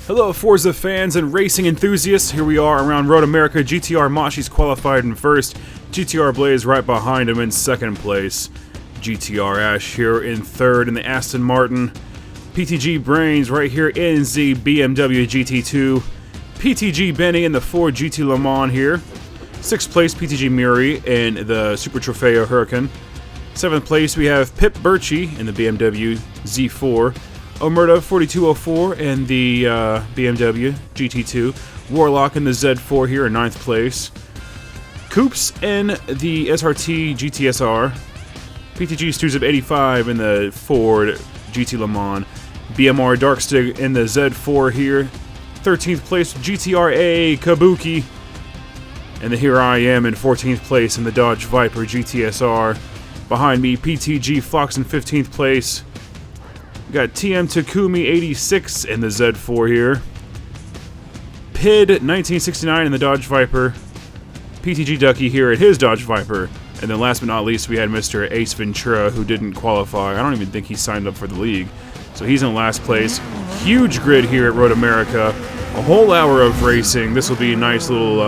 Hello Forza fans and racing enthusiasts, here we are around Road America. GTR Mashi's qualified in first, GTR Blaze right behind him in second place. GTR Ash here in third in the Aston Martin. PTG Brains right here in the BMW GT2. PTG Benny in the Ford GT Le Mans here. Sixth place PTG Muri in the Super Trofeo Huracan. Seventh place we have Pip Birchie in the BMW Z4. Omerta 4204 in the BMW GT2. Warlock in the Z4 here in 9th place. Coops in the SRT GTSR. PTG Stuzip 85 in the Ford GT Le Mans. BMR Darkstig in the Z4 here. 13th place GTR-A Kabuki. And here I am in 14th place in the Dodge Viper GTSR. Behind me, PTG Fox in 15th place. We got TM Takumi 86 in the Z4 here. PID 1969 in the Dodge Viper. PTG Ducky here at his Dodge Viper. And then last but not least, we had Mr. Ace Ventura, who didn't qualify. I don't even think he signed up for the league. So he's in last place. Huge grid here at Road America. A whole hour of racing. This will be a nice little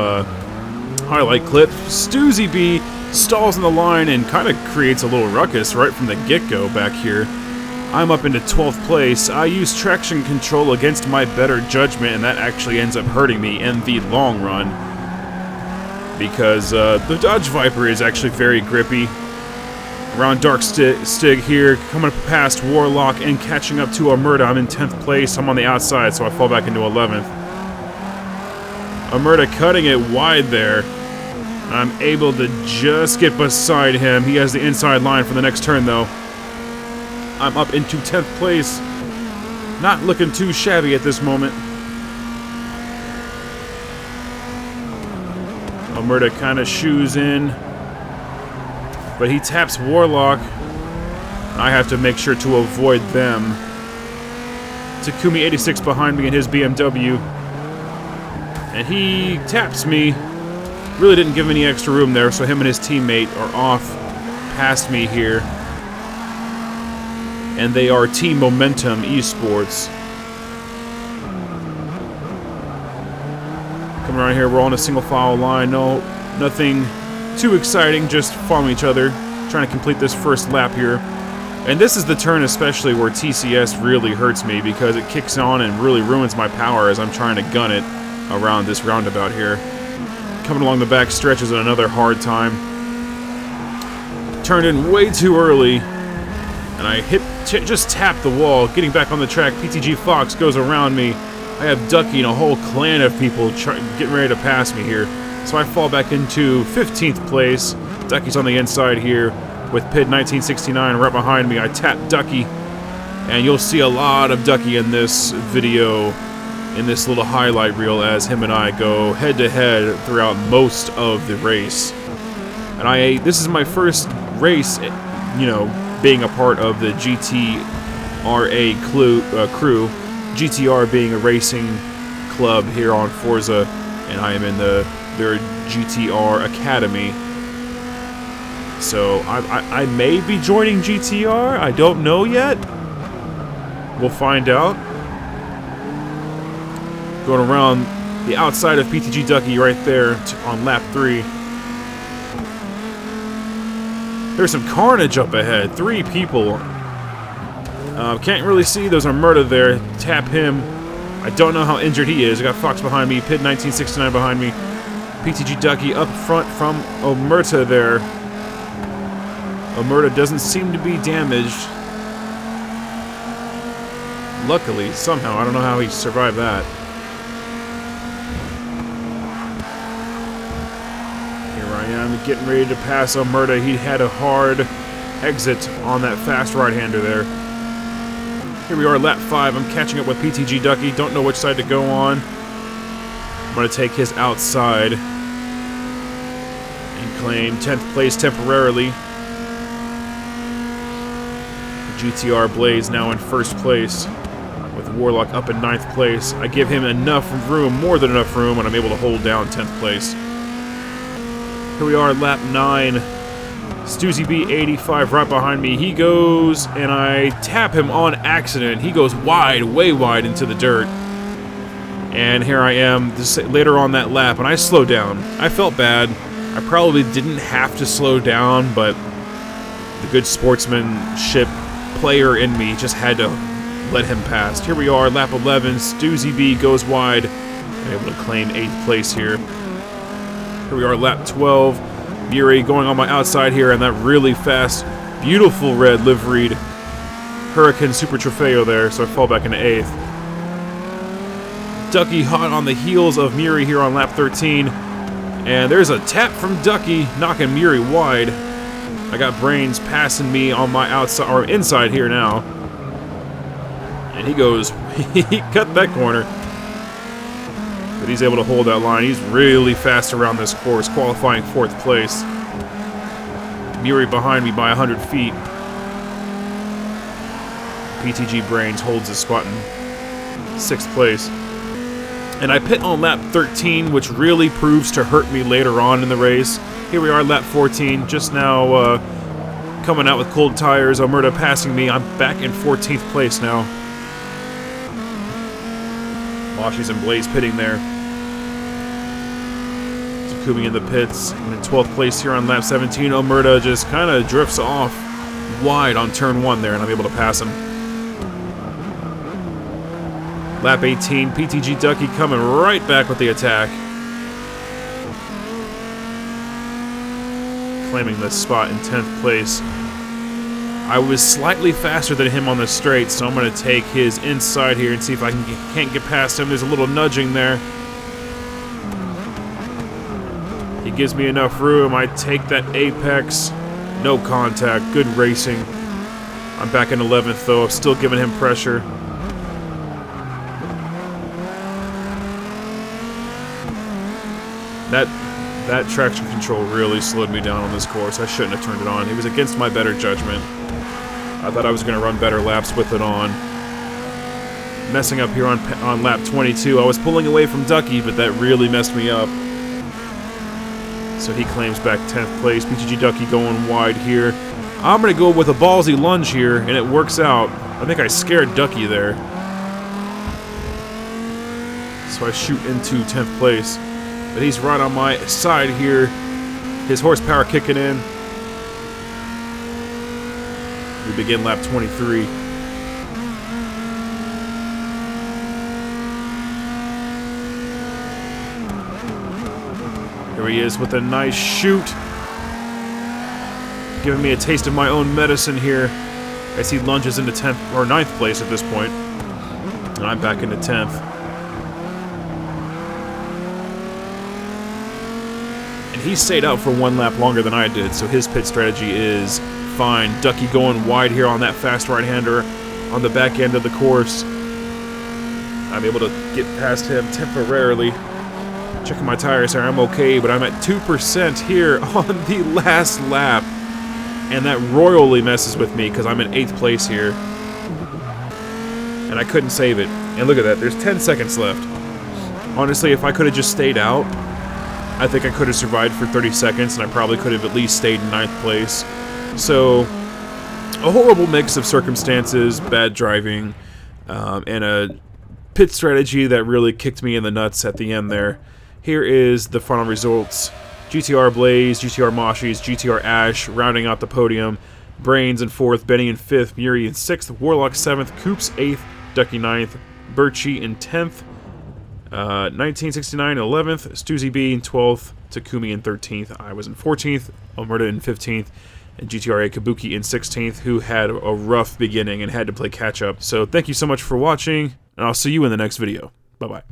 highlight clip. Stoozy B stalls in the line and kind of creates a little ruckus right from the get-go back here. I'm up into 12th place. I use traction control against my better judgment, and that actually ends up hurting me in the long run. Because the Dodge Viper is actually very grippy. Around Darkstig here, coming up past Warlock and catching up to Omerta. I'm in 10th place. I'm on the outside, so I fall back into 11th. Omerta cutting it wide there. I'm able to just get beside him. He has the inside line for the next turn, though. I'm up into 10th place. Not looking too shabby at this moment. Omerta kind of shoes in. But he taps Warlock. I have to make sure to avoid them. Takumi 86 behind me in his BMW. And he taps me. Really didn't give any extra room there, so him and his teammate are off past me here. And they are Team Momentum Esports. Coming around here, we're all in a single file line. No, nothing too exciting, just following each other, trying to complete this first lap here. And this is the turn especially where TCS really hurts me because it kicks on and really ruins my power as I'm trying to gun it around this roundabout here. Coming along the back stretch is another hard time. Turned in way too early. And I just tapped the wall, getting back on the track. PTG Fox goes around me. I have Ducky and a whole clan of people getting ready to pass me here. So I fall back into 15th place. Ducky's on the inside here with PID 1969 right behind me. I tap Ducky, and you'll see a lot of Ducky in this video, in this little highlight reel, as him and I go head-to-head throughout most of the race. And this is my first race, you know, being a part of the GTR-A crew, GTR being a racing club here on Forza, and I am in their GTR Academy. So I may be joining GTR, I don't know yet. We'll find out. Going around the outside of PTG Ducky right there on lap 3. There's some carnage up ahead. 3 people. Can't really see. Those are Omerta there. Tap him. I don't know how injured he is. I got Fox behind me. PID 1969 behind me. PTG Ducky up front from Omerta there. Omerta doesn't seem to be damaged. Luckily, somehow. I don't know how he survived that. I'm getting ready to pass Omerta. He had a hard exit on that fast right-hander there. Here we are, lap 5. I'm catching up with PTG Ducky. Don't know which side to go on. I'm going to take his outside and claim 10th place temporarily. GTR Blaze now in first place with Warlock up in 9th place. I give him enough room, more than enough room, and I'm able to hold down 10th place. Here we are, lap 9. Stoozy B 85 right behind me. He goes, and I tap him on accident. He goes wide, way wide into the dirt. And here I am just later on that lap, and I slowed down. I felt bad. I probably didn't have to slow down, but the good sportsmanship player in me just had to let him pass. Here we are, lap 11. Stoozy B goes wide. I'm able to claim 8th place here. Here we are, lap 12. Muri going on my outside here, and that really fast, beautiful red liveried Hurricane Super Trofeo there, so I fall back into 8th. Ducky hot on the heels of Muri here on lap 13. And there's a tap from Ducky, knocking Muri wide. I got Brains passing me on my outside, or inside here now. And he goes, he cut that corner. But he's able to hold that line. He's really fast around this course, qualifying 4th place. Muri behind me by 100 feet. PTG Brains holds his spot in 6th place. And I pit on lap 13, which really proves to hurt me later on in the race. Here we are, lap 14, just now coming out with cold tires. Omerta passing me. I'm back in 14th place now. Moshi's and Blaze pitting there. Takumi in the pits. I'm in 12th place here on lap 17. Omerta just kind of drifts off wide on turn 1 there, and I'm able to pass him. Lap 18, PTG Ducky coming right back with the attack. Claiming this spot in 10th place. I was slightly faster than him on the straight, so I'm going to take his inside here and see if I can't get past him. There's a little nudging there. He gives me enough room. I take that apex. No contact. Good racing. I'm back in 11th, though. I'm still giving him pressure. That traction control really slowed me down on this course. I shouldn't have turned it on. It was against my better judgment. I thought I was going to run better laps with it on. Messing up here on lap 22. I was pulling away from Ducky, but that really messed me up. So he claims back 10th place. PTG Ducky going wide here. I'm going to go with a ballsy lunge here, and it works out. I think I scared Ducky there. So I shoot into 10th place. But he's right on my side here. His horsepower kicking in. We begin lap 23. Here he is with a nice shoot. Giving me a taste of my own medicine here. As he lunges into 10th or 9th place at this point. And I'm back into 10th. He stayed out for 1 lap longer than I did, so his pit strategy is fine. Ducky going wide here on that fast right-hander on the back end of the course. I'm able to get past him temporarily. Checking my tires here, I'm okay, but I'm at 2% here on the last lap. And that royally messes with me because I'm in 8th place here. And I couldn't save it. And look at that, there's 10 seconds left. Honestly, if I could have just stayed out, I think I could have survived for 30 seconds, and I probably could have at least stayed in 9th place. So, a horrible mix of circumstances, bad driving, and a pit strategy that really kicked me in the nuts at the end there. Here is the final results. GTR Blaze, GTR Moshi's, GTR Ash rounding out the podium. Brains in 4th, Benny in 5th, Muri in 6th, Warlock 7th, Coops 8th, Ducky 9th, Birchie in 10th. 1969 in 11th, Stoozy B in 12th, Takumi in 13th, I was in 14th, Omerta in 15th, and GTRA Kabuki in 16th, who had a rough beginning and had to play catch-up. So thank you so much for watching, and I'll see you in the next video. Bye-bye.